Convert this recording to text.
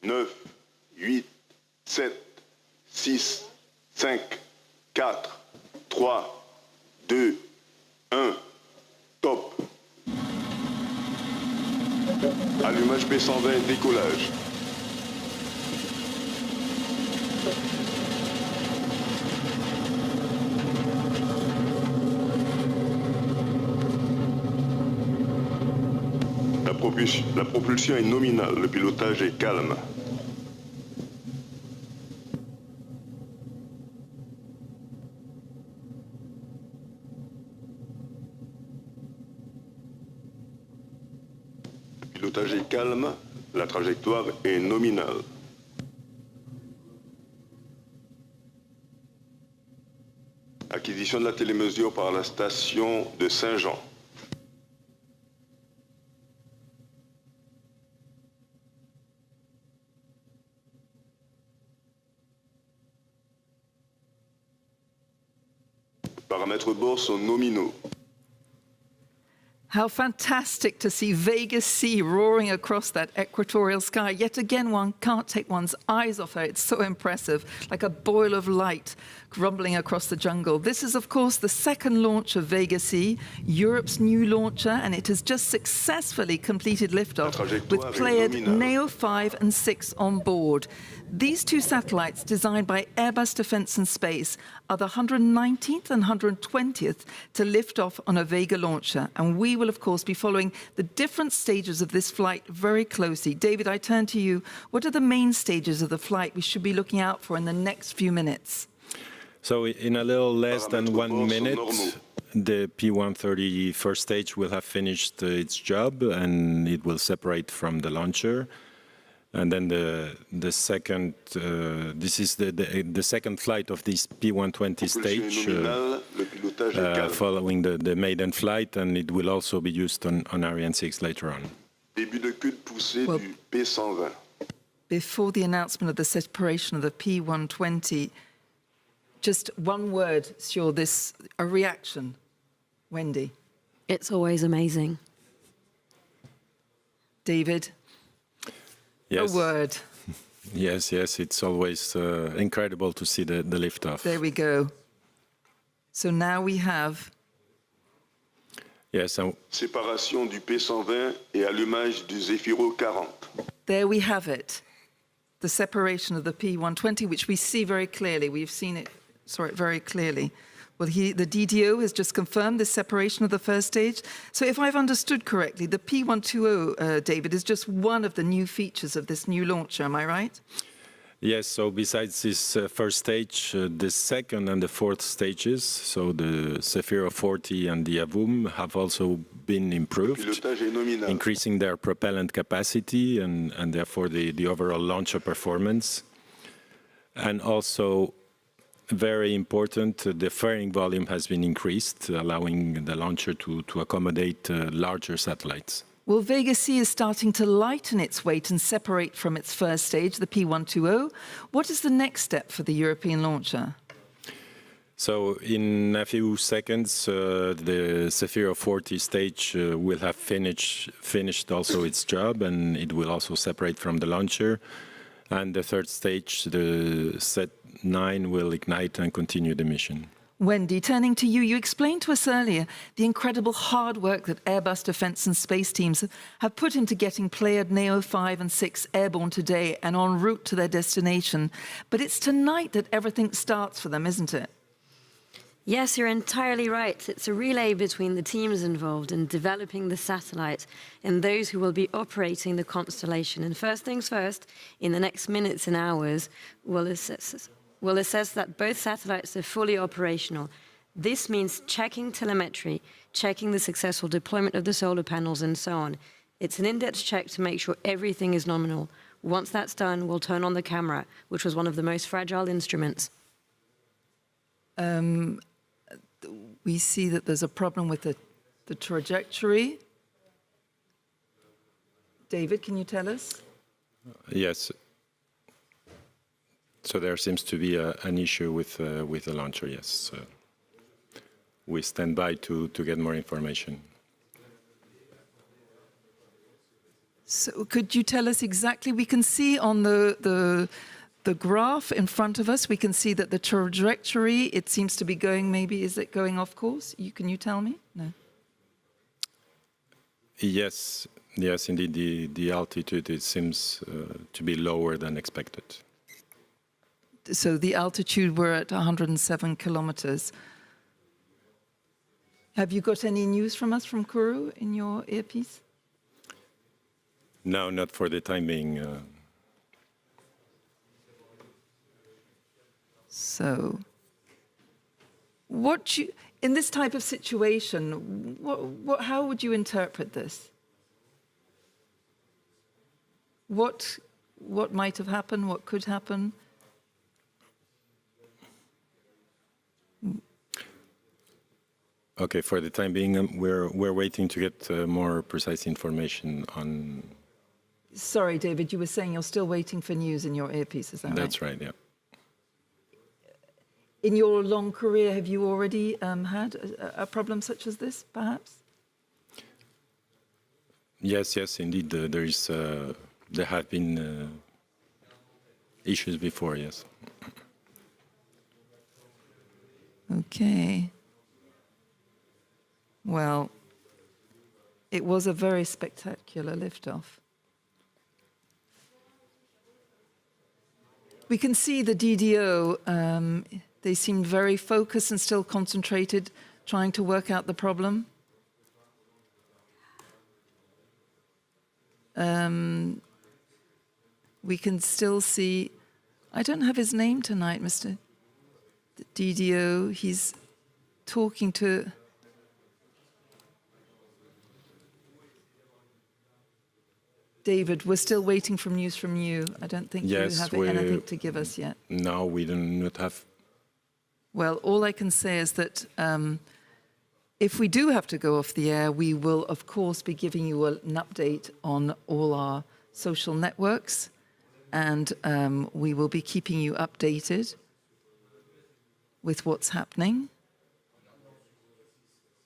9, 8, 7, 6, 5, 4, 3, 2, 1, top. Allumage P120, décollage. La propulsion est nominale, le pilotage est calme. Le pilotage est calme, la trajectoire est nominale. Acquisition de la télémesure par la station de Saint-Jean. Paramètres bord sont nominaux. How fantastic to see Vega C roaring across that equatorial sky. Yet again, one can't take one's eyes off her. It's so impressive, like a boil of light rumbling across the jungle. This is, of course, the second launch of Vega C, Europe's new launcher, and it has just successfully completed liftoff with Pléiades Neo 5 and 6 on board. These two satellites, designed by Airbus Defence and Space, are the 119th and 120th to lift off on a Vega launcher. And we will, of course, be following the different stages of this flight very closely. David, I turn to you. What are the main stages of the flight we should be looking out for in the next few minutes? So in a little less than 1 minute, the P130 first stage will have finished its job, and it will separate from the launcher. And then the second, this is the second flight of this P120 stage, following the maiden flight, and it will also be used on Arianespace later on. Début de queue de poussée du P120. Before the announcement of the separation of the P120, just one word, sur this, a reaction. Wendy. It's always amazing. David. Yes. A word. Yes, it's always incredible to see the liftoff. There we go. So now we have... Yes. Séparation du P120 et allumage du Zefiro 40. There we have it. The separation of the P120, which we see very clearly. We've seen it, saw it very clearly. Well, the DDO has just confirmed this separation of the first stage. So if I've understood correctly, the P120, David, is just one of the new features of this new launcher, am I right? Yes, so besides this first stage, the second and the fourth stages, so the Zefiro 40 and the Avio, have also been improved, increasing their propellant capacity and therefore the overall launcher performance. And also, very important, the fairing volume has been increased, allowing the launcher to accommodate larger satellites. Well, Vega C is starting to lighten its weight and separate from its first stage, the P120. What is the next step for the European launcher? So in a few seconds, the Zefiro 40 stage will have finished also its job, and it will also separate from the launcher. And the third stage, the Set 9, will ignite and continue the mission. Wendy, turning to you, you explained to us earlier the incredible hard work that Airbus Defence and Space teams have put into getting Pléiades Neo 5 and 6 airborne today and en route to their destination. But it's tonight that everything starts for them, isn't it? Yes, you're entirely right. It's a relay between the teams involved in developing the satellite and those who will be operating the constellation. And first things first, in the next minutes and hours, we'll assess that both satellites are fully operational. This means checking telemetry, checking the successful deployment of the solar panels, and so on. It's an in-depth check to make sure everything is nominal. Once that's done, we'll turn on the camera, which was one of the most fragile instruments. We see that there's a problem with the trajectory. David, can you tell us? Yes. So there seems to be an issue with the launcher, yes. We stand by to get more information. So could you tell us exactly, we can see on the graph in front of us, we can see that the trajectory, it seems to be going, maybe, is it going off course? Can you tell me? No. Yes, yes, indeed, the altitude, it seems to be lower than expected. So the altitude, we're at 107 kilometers. Have you got any news from us from Kourou in your earpiece? No, not for the time being. So, in this type of situation, how would you interpret this? What might have happened? What could happen? Okay, for the time being, we're waiting to get more precise information on. Sorry, David, you were saying you're still waiting for news in your earpiece, is that right? That's right, yeah. In your long career, have you already had a problem such as this, perhaps? Yes, indeed. There have been issues before, yes. Okay. Well, it was a very spectacular liftoff. We can see the DDO, they seemed very focused and still concentrated, trying to work out the problem. We can still see, I don't have his name tonight, Mr. DDO. He's talking to... David, we're still waiting for news from you. I don't think you have anything to give us yet. No, we do not have. Well, all I can say is that if we do have to go off the air, we will, of course, be giving you an update on all our social networks, and we will be keeping you updated with what's happening.